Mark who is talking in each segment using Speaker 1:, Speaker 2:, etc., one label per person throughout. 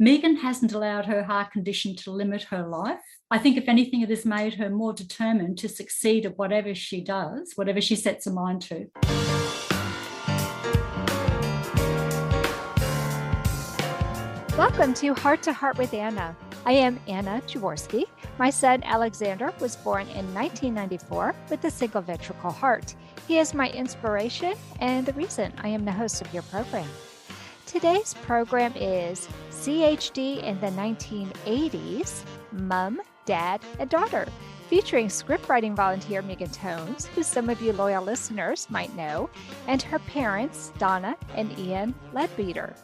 Speaker 1: Megan hasn't allowed her heart condition to limit her life. I think, if anything, it has made her more determined to succeed at whatever she does, whatever she sets her mind to.
Speaker 2: Welcome to Heart to Heart with Anna. I am Anna Jaworski. My son Alexander was born in 1994 with a single ventricle heart. He is my inspiration and the reason I am the host of your program. Today's program is CHD in the 1980s, Mom, Dad, and Daughter, featuring scriptwriting volunteer Megan Tones, who some of you loyal listeners might know, and her parents, Donna and Ian Leadbeater.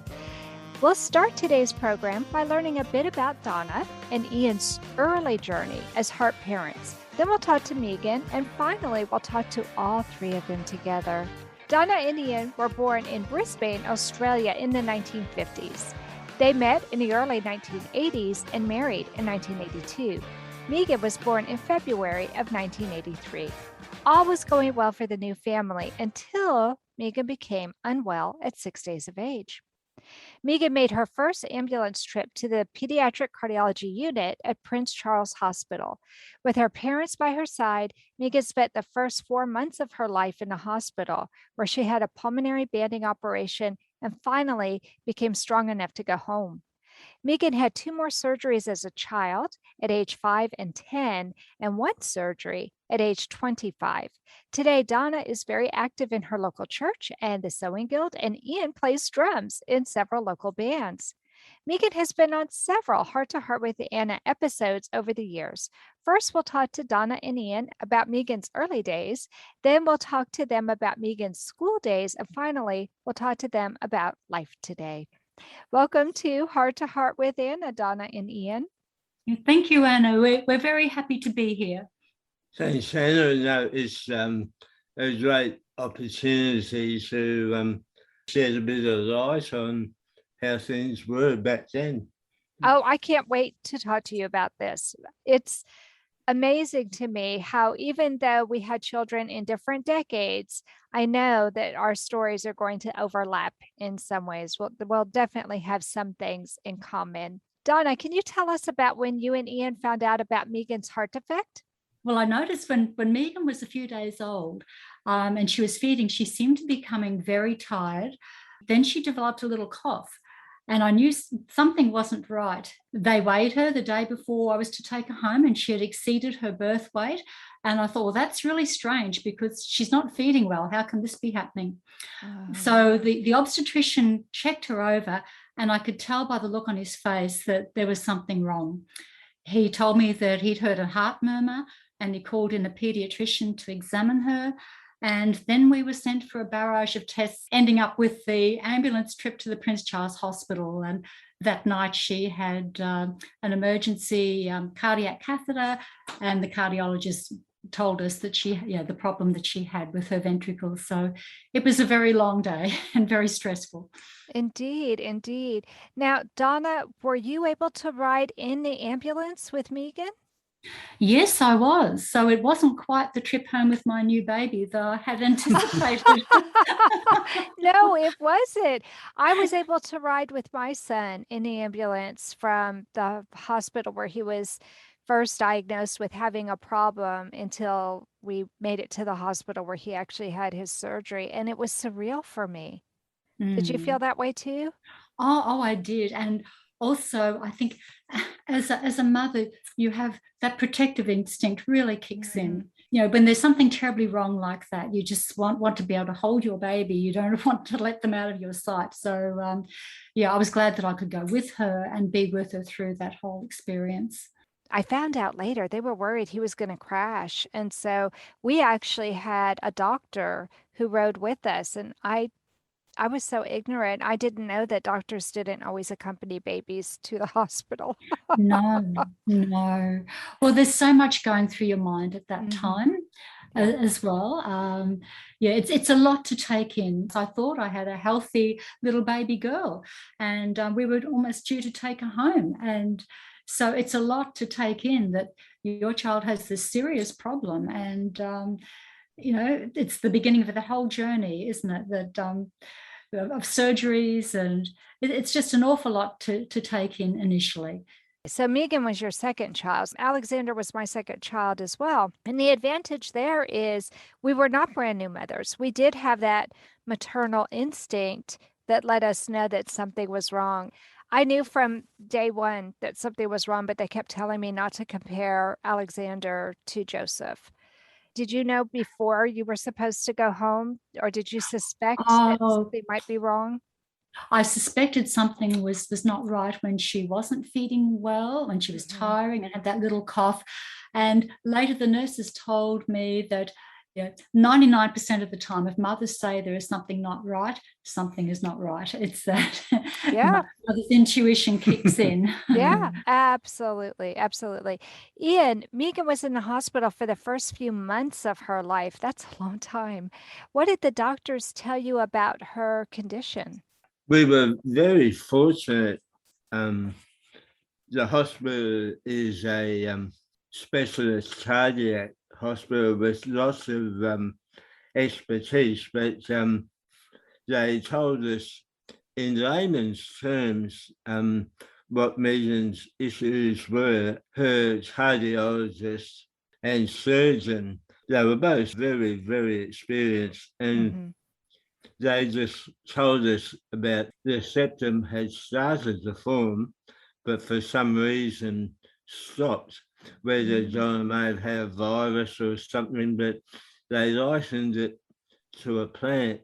Speaker 2: We'll start today's program by learning a bit about Donna and Ian's early journey as heart parents. Then we'll talk to Megan, and finally we'll talk to all three of them together. Donna and Ian were born in Brisbane, Australia in the 1950s. They met in the early 1980s and married in 1982. Megan was born in February of 1983. All was going well for the new family until Megan became unwell at 6 days of age. Megan made her first ambulance trip to the pediatric cardiology unit at Prince Charles Hospital. With her parents by her side, Megan spent the first 4 months of her life in the hospital, where she had a pulmonary banding operation and finally became strong enough to go home. Megan had 2 more surgeries as a child at age 5 and 10, and 1 surgery at age 25. Today, Donna is very active in her local church and the Sewing Guild, and Ian plays drums in several local bands. Megan has been on several Heart to Heart with Anna episodes over the years. First, we'll talk to Donna and Ian about Megan's early days. Then we'll talk to them about Megan's school days. And finally, we'll talk to them about life today. Welcome to Heart with Anna, Donna and Ian.
Speaker 1: Thank you, Anna. We're very happy to be here.
Speaker 3: Thanks, Anna. No, it's a great opportunity to shed a bit of light on how things were back then.
Speaker 2: Oh, I can't wait to talk to you about this. It's amazing to me how, even though we had children in different decades, I know that our stories are going to overlap in some ways. We'll definitely have some things in common. Donna, can you tell us about when you and Ian found out about Megan's heart defect?
Speaker 1: Well, I noticed when Megan was a few days old and she was feeding, she seemed to be becoming very tired. Then she developed a little cough. And I knew something wasn't right. They weighed her the day before I was to take her home, and she had exceeded her birth weight. And I thought, well, that's really strange because she's not feeding well. How can this be happening? Oh. So the obstetrician checked her over, and I could tell by the look on his face that there was something wrong. He told me that he'd heard a heart murmur, and he called in a pediatrician to examine her. And then we were sent for a barrage of tests, ending up with the ambulance trip to the Prince Charles Hospital. And that night she had an emergency cardiac catheter, and the cardiologist told us that the problem that she had with her ventricles. So it was a very long day and very stressful.
Speaker 2: Indeed, indeed. Now, Donna, were you able to ride in the ambulance with Megan?
Speaker 1: Yes, I was. So it wasn't quite the trip home with my new baby that I had anticipated.
Speaker 2: No, it wasn't. I was able to ride with my son in the ambulance from the hospital where he was first diagnosed with having a problem until we made it to the hospital where he actually had his surgery. And it was surreal for me. Did you feel that way too?
Speaker 1: Oh, I did. And also, I think as a mother, you have that protective instinct really kicks in. You know, when there's something terribly wrong like that, you just want to be able to hold your baby. You don't want to let them out of your sight. So, I was glad that I could go with her and be with her through that whole experience.
Speaker 2: I found out later they were worried he was going to crash. And so we actually had a doctor who rode with us. And I was so ignorant. I didn't know that doctors didn't always accompany babies to the hospital.
Speaker 1: No. Well, there's so much going through your mind at that time as well. It's a lot to take in. So I thought I had a healthy little baby girl, and we were almost due to take her home. And so it's a lot to take in that your child has this serious problem. And, it's the beginning of the whole journey, isn't it? That of surgeries, and it's just an awful lot to take in initially.
Speaker 2: So Megan was your second child. Alexander was my second child as well. And the advantage there is we were not brand new mothers. We did have that maternal instinct that let us know that something was wrong. I knew from day one that something was wrong, but they kept telling me not to compare Alexander to Joseph. Did you know before you were supposed to go home, or did you suspect that
Speaker 1: Oh,
Speaker 2: something might be wrong?
Speaker 1: I suspected something was not right when she wasn't feeding well, when she was tiring and had that little cough. And later the nurses told me that 99% of the time, if mothers say there is something not right, something is not right. It's that
Speaker 2: Yeah.
Speaker 1: mother's intuition kicks in.
Speaker 2: Yeah, absolutely. Absolutely. Ian, Megan was in the hospital for the first few months of her life. That's a long time. What did the doctors tell you about her condition?
Speaker 3: We were very fortunate. The hospital is a specialist cardiac hospital with lots of expertise, but they told us in layman's terms what Megan's issues were. Her cardiologist and surgeon, they were both very, very experienced, and they just told us about the septum had started to form, but for some reason stopped, whether Donna may have had a virus or something, but they likened it to a plant.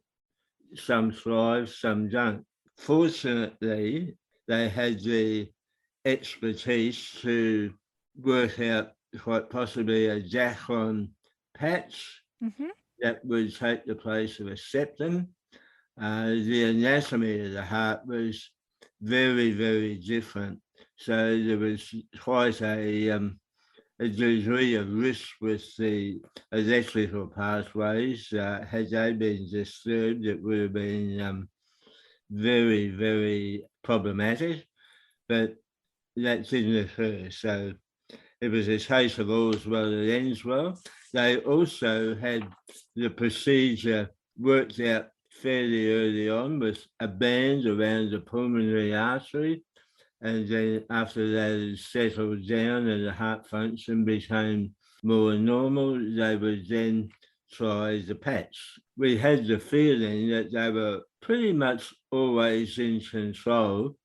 Speaker 3: Some thrive, some don't. Fortunately, they had the expertise to work out quite possibly a Jacqueline patch that would take the place of a septum. The anatomy of the heart was very, very different. So there was quite a degree of risk with the electrical pathways. Had they been disturbed, it would have been very, very problematic, but that didn't occur. So it was a case of all's well that ends well. They also had the procedure worked out fairly early on with a band around the pulmonary artery. And then after that had settled down and the heart function became more normal, they would then try the patch. We had the feeling that they were pretty much always in control,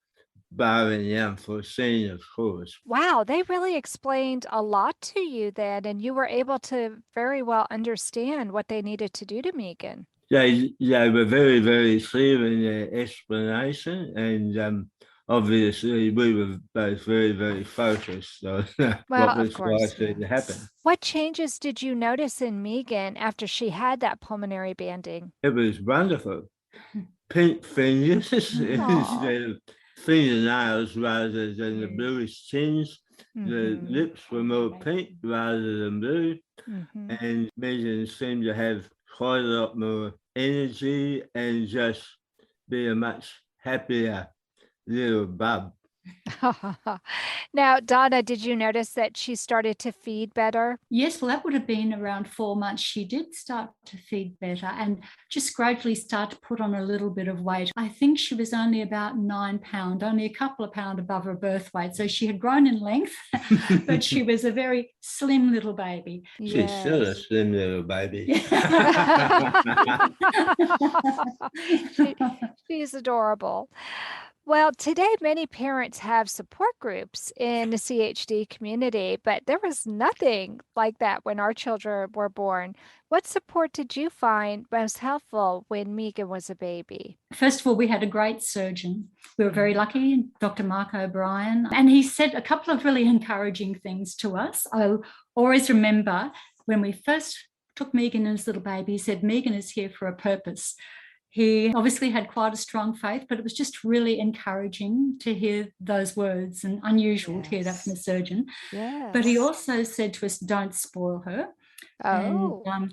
Speaker 3: barring the unforeseen, of course.
Speaker 2: Wow, they really explained a lot to you then, and you were able to very well understand what they needed to do to Megan.
Speaker 3: They were very, very clear in their explanation, and obviously we were both very, very focused on what was likely to happen.
Speaker 2: What changes did you notice in Megan after she had that pulmonary banding?
Speaker 3: It was wonderful. Pink fingers instead of fingernails rather than the bluish tinge. The lips were more pink rather than blue. And Megan seemed to have quite a lot more energy and just be a much happier little bub.
Speaker 2: Now, Donna, did you notice that she started to feed better?
Speaker 1: Yes, well, that would have been around 4 months. She did start to feed better and just gradually start to put on a little bit of weight. I think she was only about 9 pounds, only a couple of pounds above her birth weight. So she had grown in length, but she was a very slim little baby.
Speaker 3: She's still a slim little baby.
Speaker 2: She's adorable. Well, today many parents have support groups in the CHD community, but there was nothing like that when our children were born. What support did you find most helpful when Megan was a baby?
Speaker 1: First of all, we had a great surgeon. We were very lucky, Dr. Mark O'Brien, and he said a couple of really encouraging things to us. I'll always remember when we first took Megan as a little baby, he said, Megan is here for a purpose. He obviously had quite a strong faith, but it was just really encouraging to hear those words and unusual to hear that from a surgeon.
Speaker 2: Yes.
Speaker 1: But he also said to us, don't spoil her.
Speaker 2: Oh.
Speaker 1: And,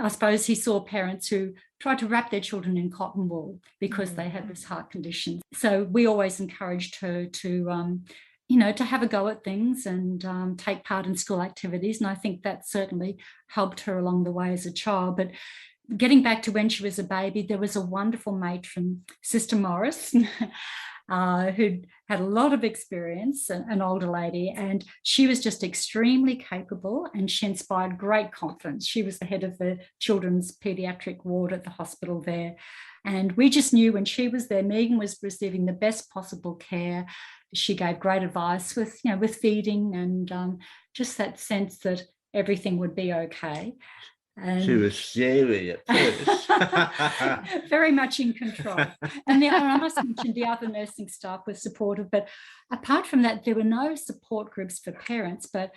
Speaker 1: I suppose he saw parents who tried to wrap their children in cotton wool because they had this heart condition. So we always encouraged her to have a go at things and take part in school activities. And I think that certainly helped her along the way as a child. But getting back to when she was a baby, there was a wonderful matron, Sister Morris, who'd had a lot of experience, an older lady, and she was just extremely capable, and she inspired great confidence. She was the head of the children's pediatric ward at the hospital there. And we just knew when she was there, Megan was receiving the best possible care. She gave great advice with feeding and just that sense that everything would be okay. And
Speaker 3: she was scary at first.
Speaker 1: very much in control. And I must mention the other nursing staff was supportive, but apart from that, there were no support groups for parents. But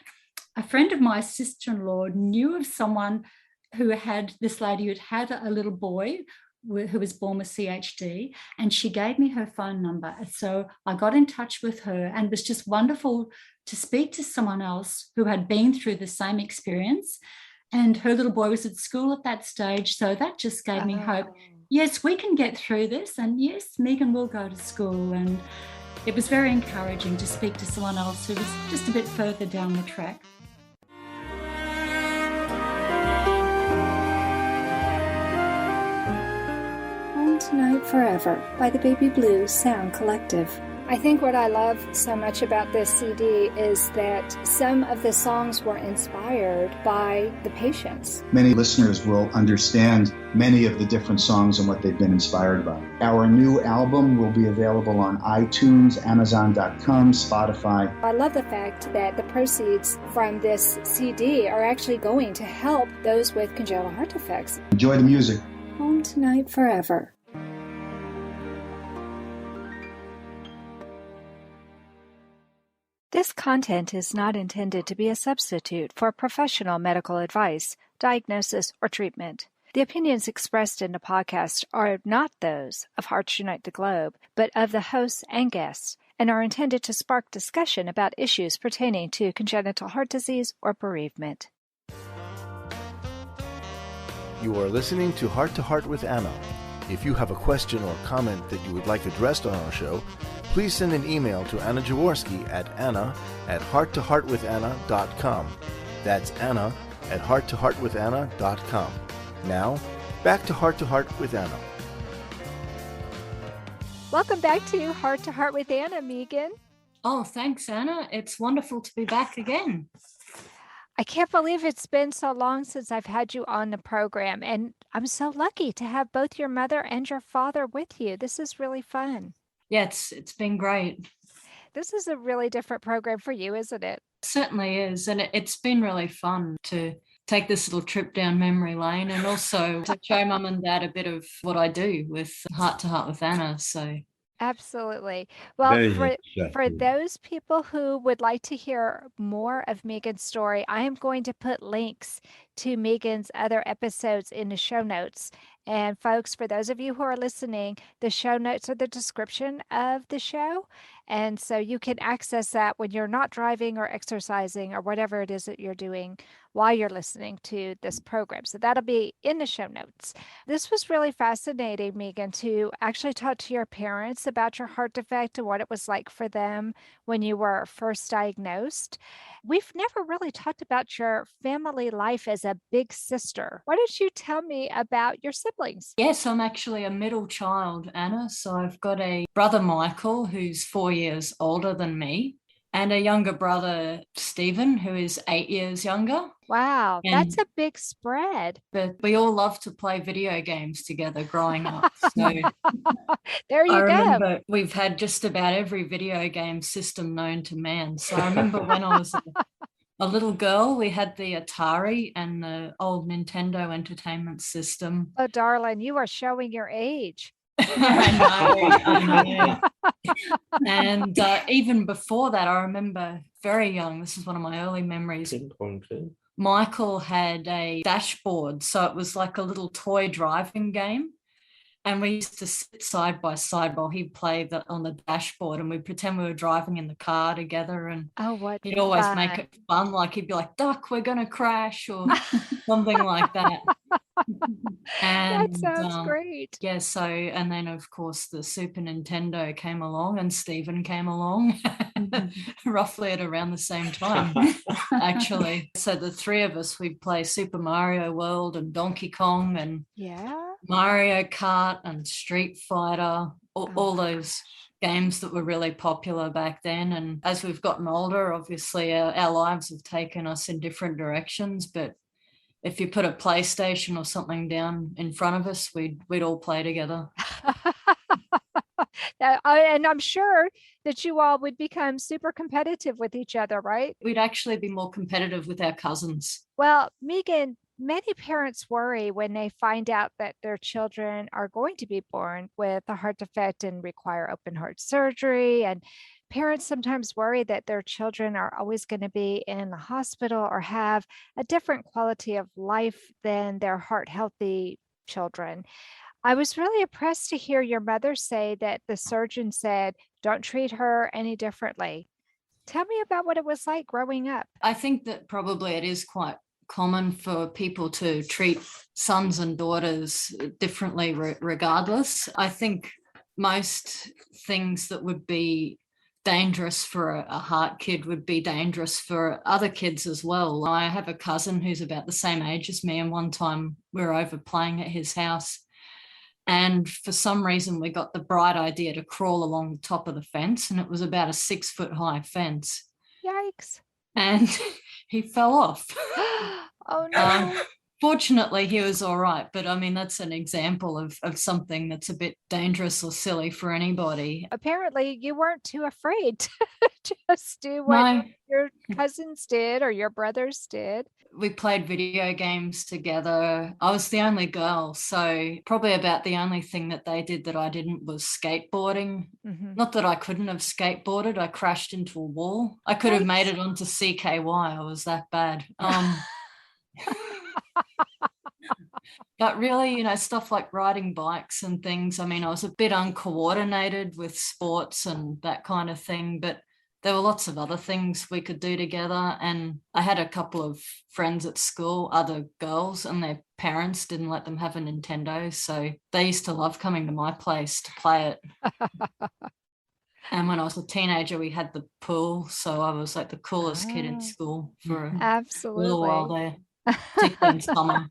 Speaker 1: a friend of my sister-in-law knew of someone who had this lady who'd had a little boy who was born with CHD, and she gave me her phone number. So I got in touch with her, and it was just wonderful to speak to someone else who had been through the same experience. And her little boy was at school at that stage. So that just gave me hope. Yes, we can get through this. And yes, Megan will go to school. And it was very encouraging to speak to someone else who was just a bit further down the track.
Speaker 4: Home Tonight Forever by the Baby Blues Sound Collective.
Speaker 2: I think what I love so much about this CD is that some of the songs were inspired by the patients.
Speaker 5: Many listeners will understand many of the different songs and what they've been inspired by. Our new album will be available on iTunes, Amazon.com, Spotify.
Speaker 2: I love the fact that the proceeds from this CD are actually going to help those with congenital heart defects.
Speaker 5: Enjoy the music.
Speaker 4: Home Tonight Forever.
Speaker 2: This content is not intended to be a substitute for professional medical advice, diagnosis, or treatment. The opinions expressed in the podcast are not those of Hearts Unite the Globe, but of the hosts and guests, and are intended to spark discussion about issues pertaining to congenital heart disease or bereavement.
Speaker 6: You are listening to Heart with Anna. If you have a question or comment that you would like addressed on our show, please send an email to Anna Jaworski at anna@hearttoheartwithanna.com. That's anna@hearttoheartwithanna.com. Now, back to Heart with Anna.
Speaker 2: Welcome back to Heart with Anna, Megan.
Speaker 7: Oh, thanks, Anna. It's wonderful to be back again.
Speaker 2: I can't believe it's been so long since I've had you on the program, and I'm so lucky to have both your mother and your father with you. This is really fun.
Speaker 7: Yeah, it's been great.
Speaker 2: This is a really different program for you, isn't it?
Speaker 7: It certainly is. And it's been really fun to take this little trip down memory lane and also to show Mum and Dad a bit of what I do with Heart with Anna. So
Speaker 2: absolutely. Well, for those people who would like to hear more of Megan's story, I am going to put links to Megan's other episodes in the show notes. And folks, for those of you who are listening, the show notes are the description of the show. And so you can access that when you're not driving or exercising or whatever it is that you're doing while you're listening to this program. So that'll be in the show notes. This was really fascinating, Megan, to actually talk to your parents about your heart defect and what it was like for them when you were first diagnosed. We've never really talked about your family life as a big sister. Why don't you tell me about your siblings?
Speaker 7: Yes, I'm actually a middle child, Anna. So I've got a brother, Michael, who's 4 years older than me, and a younger brother, Stephen, who is 8 years younger.
Speaker 2: Wow, that's a big spread.
Speaker 7: But we all love to play video games together growing up. So
Speaker 2: there you go.
Speaker 7: I remember we've had just about every video game system known to man. So I remember when I was a little girl, we had the Atari and the old Nintendo Entertainment System.
Speaker 2: Oh, darling, you are showing your age.
Speaker 7: I know. And even before that, I remember very young, this is one of my early memories. Michael had a dashboard, so it was like a little toy driving game. And we used to sit side by side while he'd play on the dashboard, and we'd pretend we were driving in the car together. And he'd always make it fun. Like he'd be like, "Duck, we're going to crash," or something like that. And
Speaker 2: That sounds great.
Speaker 7: yeah, so, and then of course the Super Nintendo came along and Stephen came along roughly at around the same time, actually. So the three of us, we'd play Super Mario World and Donkey Kong and Mario Kart and Street Fighter, all those games that were really popular back then. And as we've gotten older, obviously our lives have taken us in different directions, but if you put a PlayStation or something down in front of us, we'd all play together.
Speaker 2: And I'm sure that you all would become super competitive with each other, right?
Speaker 7: We'd actually be more competitive with our cousins.
Speaker 2: Well, Megan, many parents worry when they find out that their children are going to be born with a heart defect and require open heart surgery. And parents sometimes worry that their children are always going to be in the hospital or have a different quality of life than their heart healthy children. I was really impressed to hear your mother say that the surgeon said, don't treat her any differently. Tell me about what it was like growing up.
Speaker 7: I think that probably it is quite common for people to treat sons and daughters differently regardless. I think most things that would be dangerous for a heart kid would be dangerous for other kids as well. I have a cousin who's about the same age as me, and one time we were over playing at his house, and for some reason we got the bright idea to crawl along the top of the fence, and it was about a 6-foot high fence.
Speaker 2: Yikes.
Speaker 7: And he fell off.
Speaker 2: Oh no.
Speaker 7: Fortunately, he was all right. But I mean, that's an example of something that's a bit dangerous or silly for anybody.
Speaker 2: Apparently, you weren't too afraid to just do what your cousins did or your brothers did.
Speaker 7: We played video games together. I was the only girl, so probably about the only thing that they did that I didn't was skateboarding. Mm-hmm. Not that I couldn't have skateboarded. I crashed into a wall. I could have made it onto CKY. I was that bad. But really, stuff like riding bikes and things, I mean, I was a bit uncoordinated with sports and that kind of thing, but there were lots of other things we could do together. And I had a couple of friends at school, other girls, and their parents didn't let them have a Nintendo, so they used to love coming to my place to play it. And when I was a teenager, we had the pool, so I was like the coolest kid in school for a little while there, particularly in summer.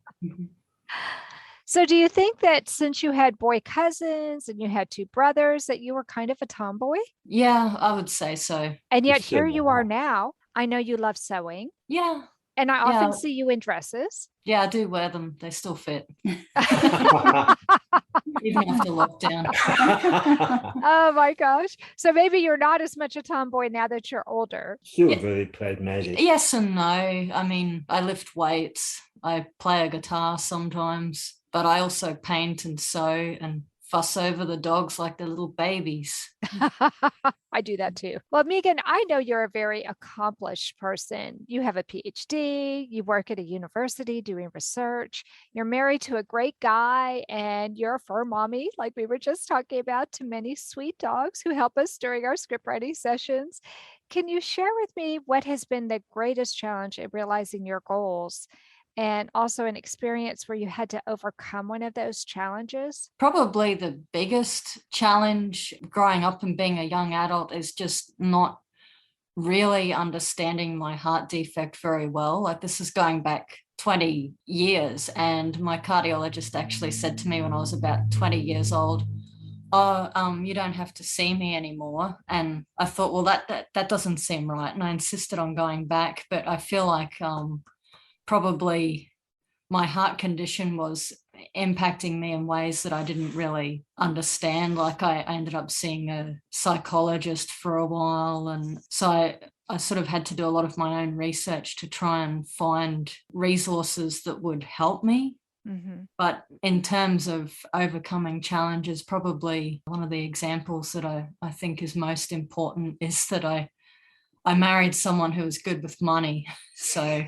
Speaker 2: So do you think that since you had boy cousins and you had two brothers that you were kind of a tomboy?
Speaker 7: Yeah, I would say so.
Speaker 2: And yet here you are now. I know you love sewing.
Speaker 7: Yeah.
Speaker 2: And I often see you in dresses.
Speaker 7: Yeah, I do wear them. They still fit. Even after lockdown.
Speaker 2: Oh my gosh. So maybe you're not as much a tomboy now that you're older.
Speaker 8: Still very pragmatic.
Speaker 7: Yes and no. I mean, I lift weights. I play a guitar sometimes, but I also paint and sew and fuss over the dogs like they're little babies.
Speaker 2: I do that too. Well, Megan, I know you're a very accomplished person. You have a PhD, you work at a university doing research, you're married to a great guy, and you're a fur mommy, like we were just talking about, to many sweet dogs who help us during our script writing sessions. Can you share with me what has been the greatest challenge in realizing your goals? And also an experience where you had to overcome one of those challenges?
Speaker 7: Probably the biggest challenge growing up and being a young adult is just not really understanding my heart defect very well. Like, this is going back 20 years. And my cardiologist actually said to me when I was about 20 years old, you don't have to see me anymore. And I thought, well, that doesn't seem right. And I insisted on going back. But I feel like probably my heart condition was impacting me in ways that I didn't really understand. Like, I ended up seeing a psychologist for a while. And so I sort of had to do a lot of my own research to try and find resources that would help me. Mm-hmm. But in terms of overcoming challenges, probably one of the examples that I think is most important is that I married someone who was good with money. So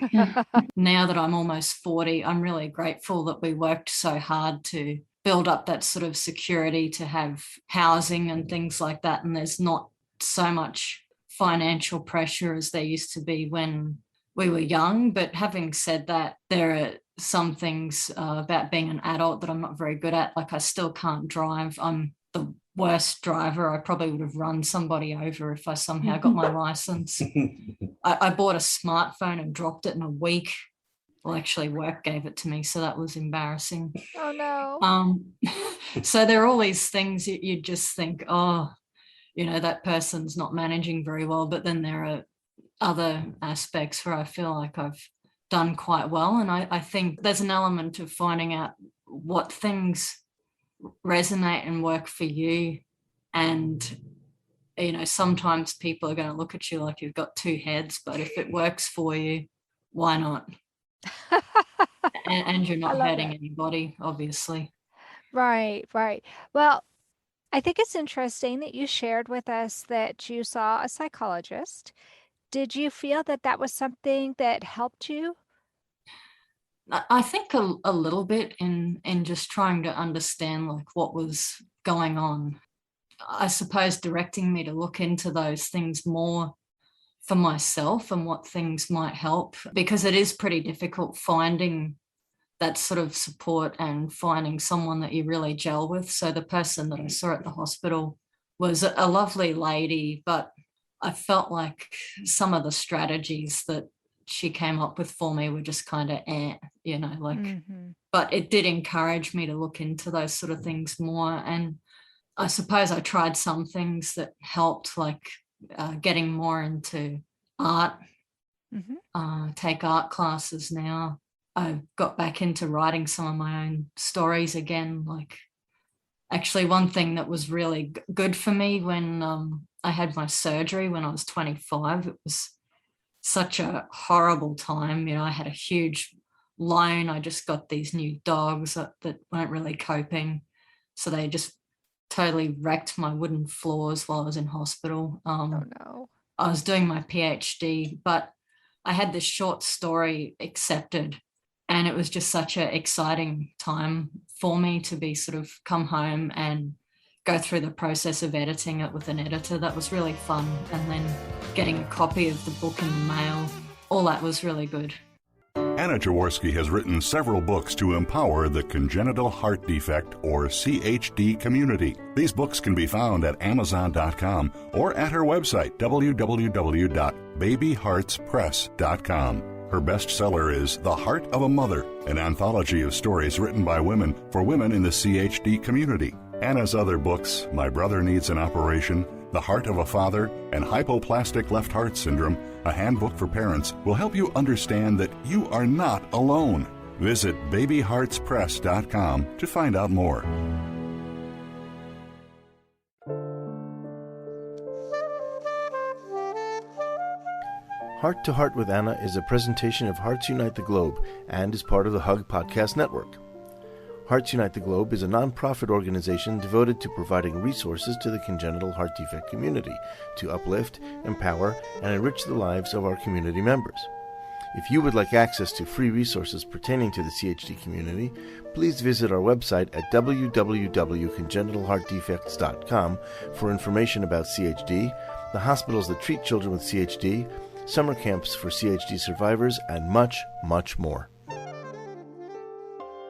Speaker 7: now that I'm almost 40, I'm really grateful that we worked so hard to build up that sort of security to have housing and things like that. And there's not so much financial pressure as there used to be when we were young. But having said that, there are some things about being an adult that I'm not very good at. Like I still can't drive. I'm the worst driver. I probably would have run somebody over if I somehow got my license. I bought a smartphone and dropped it in a week. Well, actually, work gave it to me, so that was embarrassing.
Speaker 2: Oh, no.
Speaker 7: So there are all these things you just think, oh, that person's not managing very well. But then there are other aspects where I feel like I've done quite well. And I think there's an element of finding out what things resonate and work for you. And, sometimes people are going to look at you like you've got two heads, but if it works for you, why not? and you're not hurting anybody, obviously.
Speaker 2: Right. Well, I think it's interesting that you shared with us that you saw a psychologist. Did you feel that that was something that helped you?
Speaker 7: I think a little bit in just trying to understand like what was going on. I suppose directing me to look into those things more for myself and what things might help, because it is pretty difficult finding that sort of support and finding someone that you really gel with. So the person that I saw at the hospital was a lovely lady, but I felt like some of the strategies that she came up with for me were just kind of but it did encourage me to look into those sort of things more. And I suppose I tried some things that helped, like getting more into art, take art classes now. I got back into writing some of my own stories again. Like actually one thing that was really good for me when I had my surgery when I was 25, it was such a horrible time. I had a huge loan. I just got these new dogs that weren't really coping. So they just totally wrecked my wooden floors while I was in hospital.
Speaker 2: Oh, no.
Speaker 7: I was doing my PhD, but I had this short story accepted. And it was just such an exciting time for me to be sort of come home and go through the process of editing it with an editor. That was really fun. And then getting a copy of the book in the mail, all that was really good.
Speaker 8: Anna Jaworski has written several books to empower the congenital heart defect or CHD community. These books can be found at Amazon.com or at her website, www.babyheartspress.com. Her bestseller is The Heart of a Mother, an anthology of stories written by women for women in the CHD community. Anna's other books, My Brother Needs an Operation, The Heart of a Father, and Hypoplastic Left Heart Syndrome, a handbook for parents, will help you understand that you are not alone. Visit babyheartspress.com to find out more.
Speaker 6: Heart to Heart with Anna is a presentation of Hearts Unite the Globe and is part of the Hug Podcast Network. Hearts Unite the Globe is a non-profit organization devoted to providing resources to the congenital heart defect community to uplift, empower, and enrich the lives of our community members. If you would like access to free resources pertaining to the CHD community, please visit our website at www.congenitalheartdefects.com for information about CHD, the hospitals that treat children with CHD, summer camps for CHD survivors, and much, much more.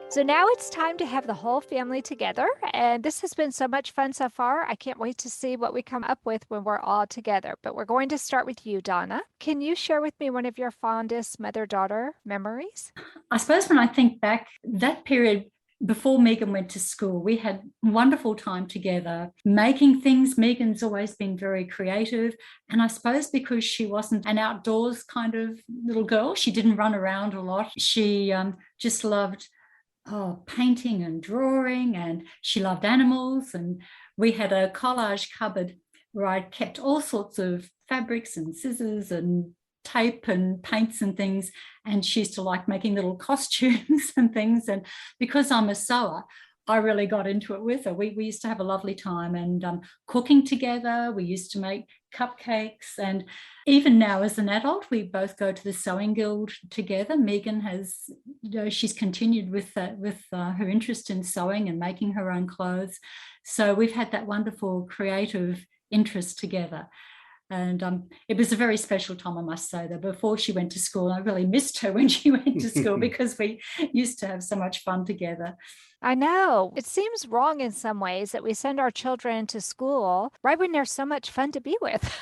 Speaker 2: So now it's time to have the whole family together, and this has been so much fun so far. I can't wait to see what we come up with when we're all together. But we're going to start with you, Donna. Can you share with me one of your fondest mother-daughter memories?
Speaker 1: I suppose when I think back, that period before Megan went to school, we had a wonderful time together making things. Megan's always been very creative. And I suppose because she wasn't an outdoors kind of little girl, she didn't run around a lot. She just loved painting and drawing, and she loved animals. And we had a collage cupboard where I kept all sorts of fabrics and scissors and tape and paints and things, and she used to like making little costumes and things. And because I'm a sewer, I really got into it with her. We used to have a lovely time and cooking together. We used to make cupcakes, and even now as an adult, we both go to the sewing guild together. Megan has, she's continued with that, with her interest in sewing and making her own clothes. So we've had that wonderful creative interest together. And it was a very special time, I must say, that before she went to school. I really missed her when she went to school because we used to have so much fun together.
Speaker 2: I know. It seems wrong in some ways that we send our children to school right when they're so much fun to be with.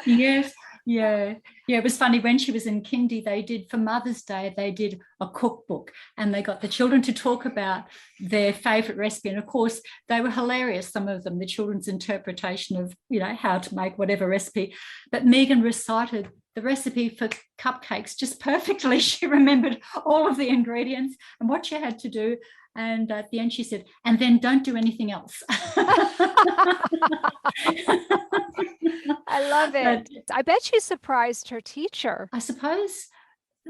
Speaker 1: Yes. Yeah. It was funny when she was in kindy, they did, for Mother's Day, they did a cookbook and they got the children to talk about their favourite recipe. And of course, they were hilarious, some of them, the children's interpretation of, how to make whatever recipe. But Megan recited the recipe for cupcakes just perfectly. She remembered all of the ingredients and what she had to do. And at the end, she said, and then don't do anything else.
Speaker 2: I love it. I bet she surprised her teacher.
Speaker 1: I suppose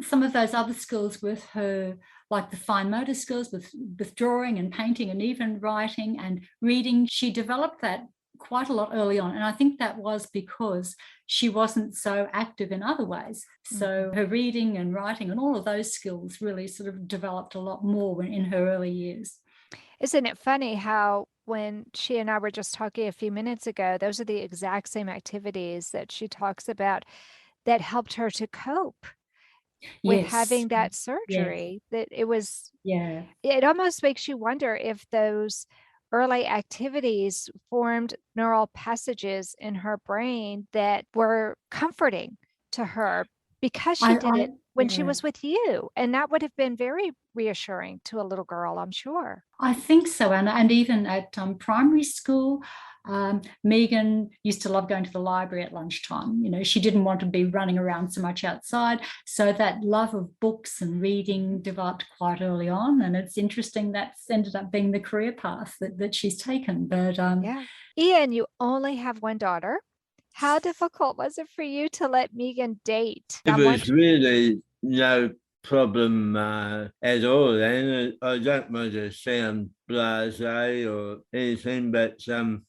Speaker 1: some of those other skills with her, like the fine motor skills with drawing and painting and even writing and reading, she developed that quite a lot early on. And I think that was because she wasn't so active in other ways. So her reading and writing and all of those skills really sort of developed a lot more in her early years.
Speaker 2: Isn't it funny how when she and I were just talking a few minutes ago, those are the exact same activities that she talks about that helped her to cope with having that surgery. That it was, it almost makes you wonder if those early activities formed neural passages in her brain that were comforting to her because she did it when she was with you. And that would have been very reassuring to a little girl, I'm sure.
Speaker 1: I think so, Anna. And even at primary school, Megan used to love going to the library at lunchtime. She didn't want to be running around so much outside. So that love of books and reading developed quite early on. And it's interesting that's ended up being the career path that she's taken. But
Speaker 2: Ian, you only have one daughter. How difficult was it for you to let Megan date?
Speaker 3: It was really no problem at all. And I don't want to sound blasé or anything, but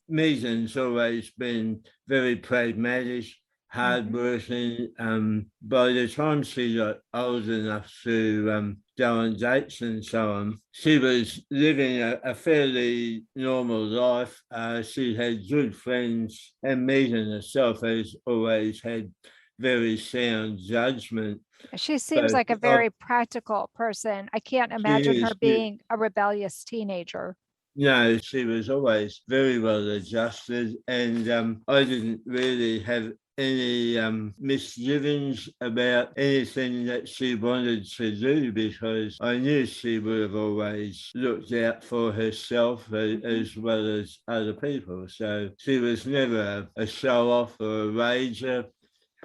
Speaker 3: Megan's always been very pragmatic, hardworking. By the time she got old enough to go on dates and so on, she was living a fairly normal life. She had good friends, and Megan herself has always had very sound judgment.
Speaker 2: She seems like a very practical person. I can't imagine her being a rebellious teenager.
Speaker 3: No, she was always very well adjusted, and I didn't really have any misgivings about anything that she wanted to do because I knew she would have always looked out for herself as well as other people. So she was never a show-off or a rager,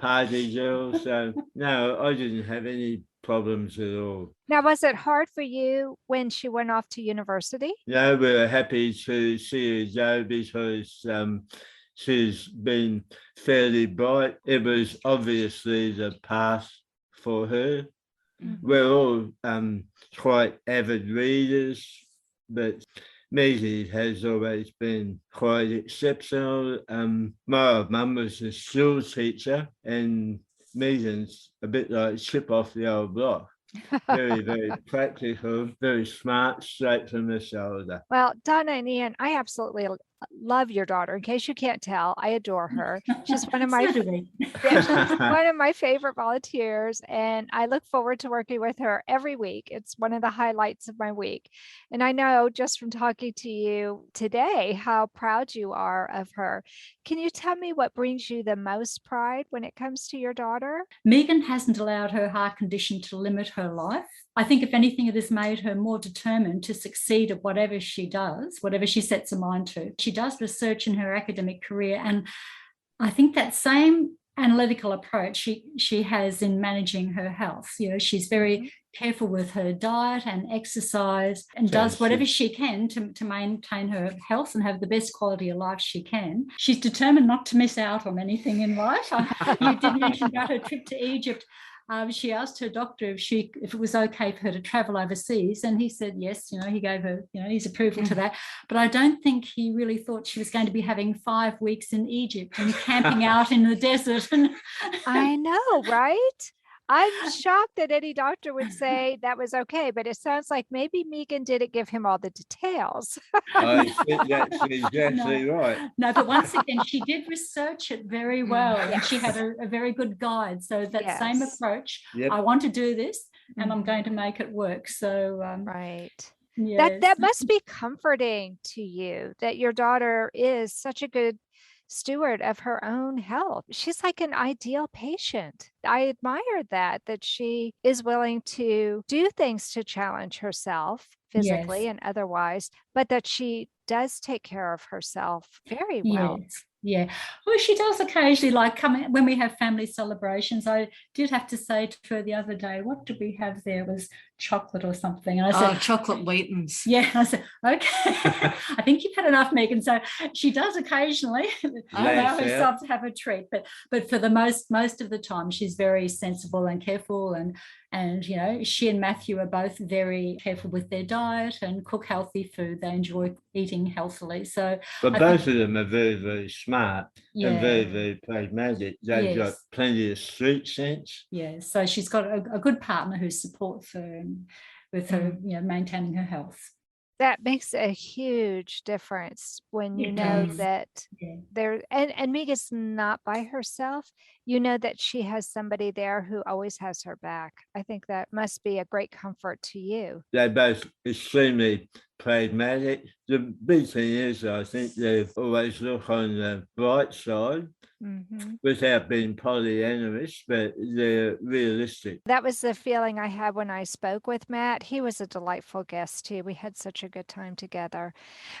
Speaker 3: party girl. So no, I didn't have any problems at all.
Speaker 2: Now, was it hard for you when she went off to university?
Speaker 3: No, we were happy to see her go because she's been fairly bright. It was obviously the path for her. We're all quite avid readers, but Maisie has always been quite exceptional. My old mum was a school teacher, and Megan's a bit like chip off the old block. Very, very practical, very smart, straight from the shoulder.
Speaker 2: Well, Donna and Ian, I absolutely love your daughter. In case you can't tell, I adore her. She's one of my she's one of my favorite volunteers, and I look forward to working with her every week. It's one of the highlights of my week. And I know just from talking to you today how proud you are of her. Can you tell me what brings you the most pride when it comes to your daughter?
Speaker 1: Megan hasn't allowed her heart condition to limit her life. I think if anything, it has made her more determined to succeed at whatever she does, whatever she sets her mind to. She does research in her academic career, and I think that same analytical approach she has in managing her health. She's very careful with her diet and exercise and does whatever she can to maintain her health and have the best quality of life she can. She's determined not to miss out on anything in life. You did mention about her trip to Egypt. She asked her doctor if it was okay for her to travel overseas, and he said yes. He gave her his approval to that. But I don't think he really thought she was going to be having 5 weeks in Egypt and camping out in the desert.
Speaker 2: I know, right? I'm shocked that any doctor would say that was okay, but it sounds like maybe Megan didn't give him all the details.
Speaker 3: I think that's exactly right.
Speaker 1: No, but once again, she did research it very well, and she had a very good guide. So that same approach,
Speaker 3: Yep.
Speaker 1: I want to do this, and I'm going to make it work. So
Speaker 2: right.
Speaker 1: yes.
Speaker 2: That must be comforting to you that your daughter is such a good steward of her own health. She's like an ideal patient. I admire that she is willing to do things to challenge herself physically and otherwise, but that she does take care of herself very well.
Speaker 1: Yes. Yeah. Well, she does occasionally, like, come in when we have family celebrations. I did have to say to her the other day, what did we have there? It was chocolate or something. And I said,
Speaker 7: chocolate Wheatons.
Speaker 1: Yeah. I said, okay. I think you've had enough, Megan. So she does occasionally allow herself to have a treat. But for the most of the time, she's very sensible and careful. And you know, she and Matthew are both very careful with their diet and cook healthy food. They enjoy eating healthily. So,
Speaker 3: but both of them are very, very smart and very, very pragmatic. They've got plenty of street sense.
Speaker 1: Yeah. So she's got a good partner who supports her and with her, you know, maintaining her health.
Speaker 2: That makes a huge difference when you know that there, and Megan's not by herself. You know that she has somebody there who always has her back. I think that must be a great comfort to you.
Speaker 3: They're both extremely pragmatic. The big thing is, I think they always look on the bright side without being Pollyannish, but they're realistic.
Speaker 2: That was the feeling I had when I spoke with Matt. He was a delightful guest too. We had such a good time together.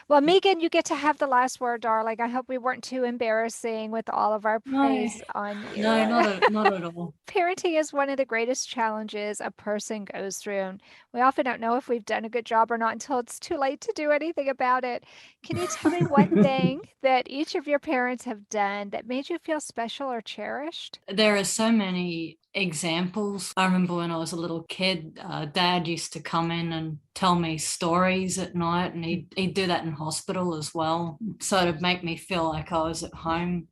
Speaker 2: Well, Megan, you get to have the last word, darling. I hope we weren't too embarrassing with all of our praise on you.
Speaker 7: No, not at all.
Speaker 2: Parenting is one of the greatest challenges a person goes through. And we often don't know if we've done a good job or not until it's too late to do anything about it. Can you tell me one thing that each of your parents have done that made you feel special or cherished?
Speaker 7: There are so many examples. I remember when I was a little kid, Dad used to come in and tell me stories at night, and he'd do that in hospital as well. So it'd make me feel like I was at home.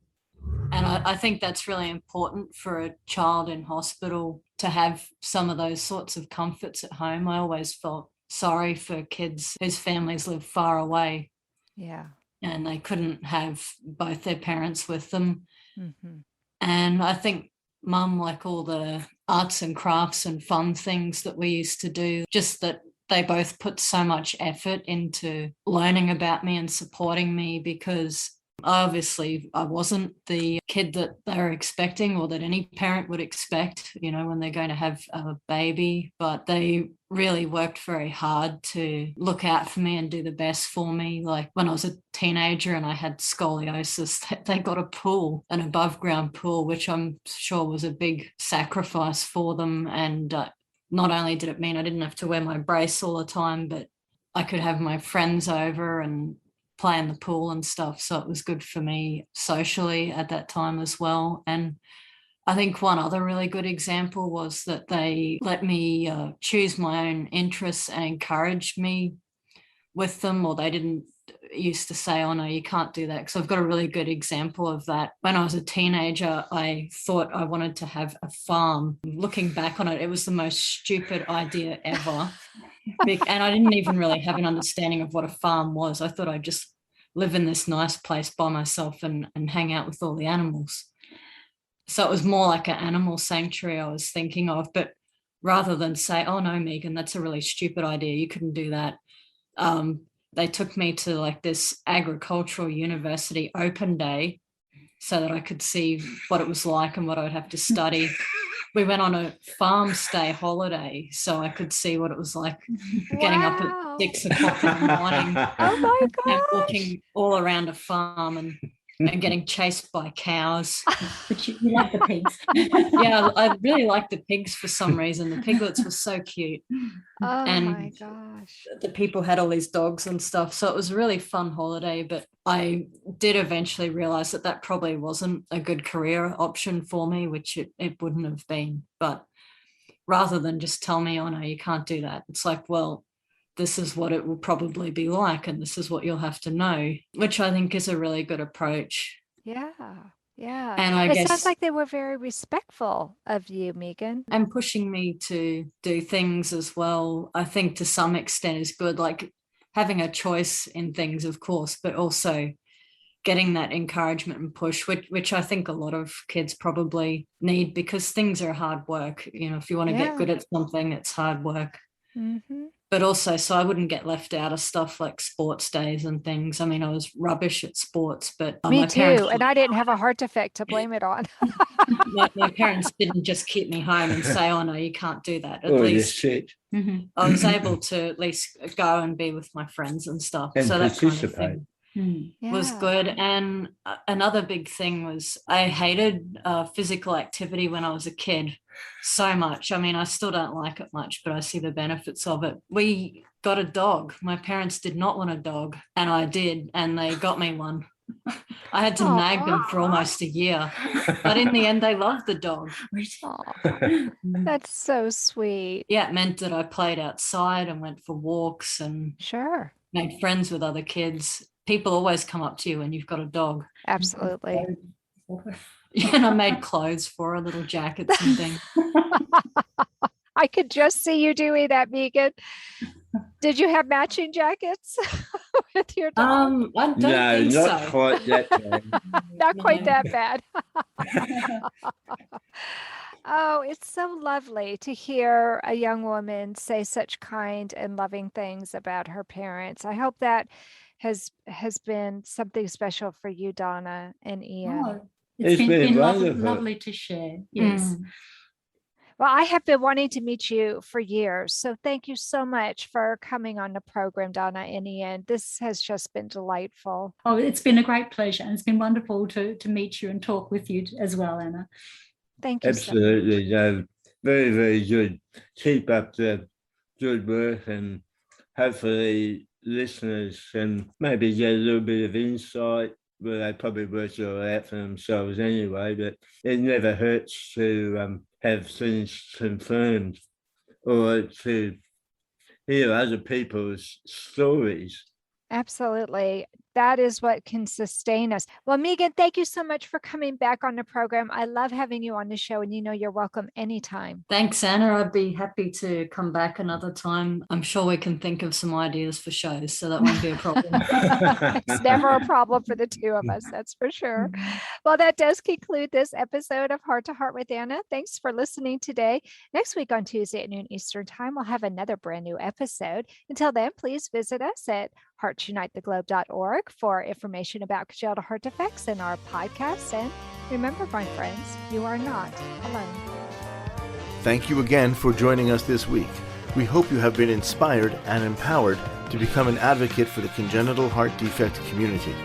Speaker 7: And I think that's really important for a child in hospital to have some of those sorts of comforts at home. I always felt sorry for kids whose families live far away.
Speaker 2: Yeah.
Speaker 7: And they couldn't have both their parents with them. And I think Mum, like all the arts and crafts and fun things that we used to do, just that they both put so much effort into learning about me and supporting me, because obviously I wasn't the kid that they were expecting or that any parent would expect, you know, when they're going to have a baby, but they really worked very hard to look out for me and do the best for me. Like when I was a teenager and I had scoliosis, they got a pool, an above ground pool, which I'm sure was a big sacrifice for them. And not only did it mean I didn't have to wear my brace all the time, but I could have my friends over and play in the pool and stuff. So it was good for me socially at that time as well. And I think one other really good example was that they let me choose my own interests and encouraged me with them, or they didn't used to say, oh no, you can't do that. Because I've got a really good example of that. When I was a teenager, I thought I wanted to have a farm. Looking back on it, it was the most stupid idea ever. And I didn't even really have an understanding of what a farm was. I thought I'd just live in this nice place by myself and hang out with all the animals. So it was more like an animal sanctuary I was thinking of. But rather than say, oh no, Megan, that's a really stupid idea, you couldn't do that, they took me to like this agricultural university open day so that I could see what it was like and what I would have to study. We went on a farm stay holiday so I could see what it was like getting up at 6 o'clock in the morning and walking all around a farm and getting chased by cows.
Speaker 1: But you like the pigs.
Speaker 7: Yeah, I really liked the pigs for some reason. The piglets were so cute.
Speaker 2: Oh
Speaker 7: and
Speaker 2: my gosh.
Speaker 7: The people had all these dogs and stuff. So it was a really fun holiday, but I did eventually realize that that probably wasn't a good career option for me, which it wouldn't have been. But rather than just tell me, oh no, you can't do that, it's like, well, this is what it will probably be like and this is what you'll have to know, which I think is a really good approach.
Speaker 2: Yeah. Yeah.
Speaker 7: And I
Speaker 2: it
Speaker 7: guess
Speaker 2: sounds like they were very respectful of you, Megan.
Speaker 7: and pushing me to do things as well, I think to some extent is good, like having a choice in things, of course, but also getting that encouragement and push, which I think a lot of kids probably need, because things are hard work. You know, if you want to get good at something, it's hard work.
Speaker 2: Mm-hmm.
Speaker 7: But also, so I wouldn't get left out of stuff like sports days and things. I mean, I was rubbish at sports, but
Speaker 2: Me
Speaker 7: my
Speaker 2: too.
Speaker 7: parents,
Speaker 2: And I didn't have a heart defect to blame it on.
Speaker 7: my parents didn't just keep me home and say, "Oh no, you can't do that." At
Speaker 3: Oh,
Speaker 7: least
Speaker 3: shit.
Speaker 7: I was able to at least go and be with my friends and stuff.
Speaker 3: And
Speaker 7: so that
Speaker 3: participate.
Speaker 7: kind of thing was good. And another big thing was I hated physical activity when I was a kid so much. I mean, I still don't like it much, but I see the benefits of it. We got a dog. My parents did not want a dog, and I did, and they got me one. I had to nag them for almost a year, but in the end, they loved the dog.
Speaker 2: That's so sweet.
Speaker 7: Yeah, it meant that I played outside and went for walks and made friends with other kids. People always come up to you when you've got a dog.
Speaker 2: Absolutely.
Speaker 7: And I made clothes for her, little jackets and things.
Speaker 2: I could just see you doing that, Megan. Did you have matching jackets with your dog?
Speaker 7: I don't think so.
Speaker 3: Not quite that bad.
Speaker 2: Not quite that bad. Oh, it's so lovely to hear a young woman say such kind and loving things about her parents. I hope that has been something special for you, Donna and Ian.
Speaker 1: Oh, it's been lovely to share. Yes.
Speaker 2: Well, I have been wanting to meet you for years. So thank you so much for coming on the program, Donna and Ian. This has just been delightful.
Speaker 1: Oh, it's been a great pleasure. And it's been wonderful to meet you and talk with you as well, Anna.
Speaker 2: Thank you.
Speaker 3: Absolutely. Very, very good. Keep up the good work, and hopefully listeners can maybe get a little bit of insight. Well, they probably work it all out for themselves anyway, but it never hurts to have things confirmed or to hear other people's stories.
Speaker 2: Absolutely. That is what can sustain us. Well, Megan, thank you so much for coming back on the program. I love having you on the show, and you know you're welcome anytime.
Speaker 7: Thanks, Anna. I'd be happy to come back another time. I'm sure we can think of some ideas for shows, so that won't be a problem.
Speaker 2: It's never a problem for the two of us, that's for sure. Well, that does conclude this episode of Heart to Heart with Anna. Thanks for listening today. Next week on Tuesday at noon Eastern Time, we'll have another brand new episode. Until then, please visit us at heartunitetheglobe.org for information about congenital heart defects and our podcasts. And remember, my friends, you are not alone.
Speaker 6: Thank you again for joining us this week. We hope you have been inspired and empowered to become an advocate for the congenital heart defect community.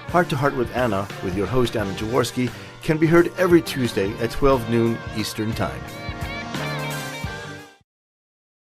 Speaker 6: Heart to Heart with Anna, with your host Anna Jaworski, can be heard every Tuesday at 12 noon Eastern Time.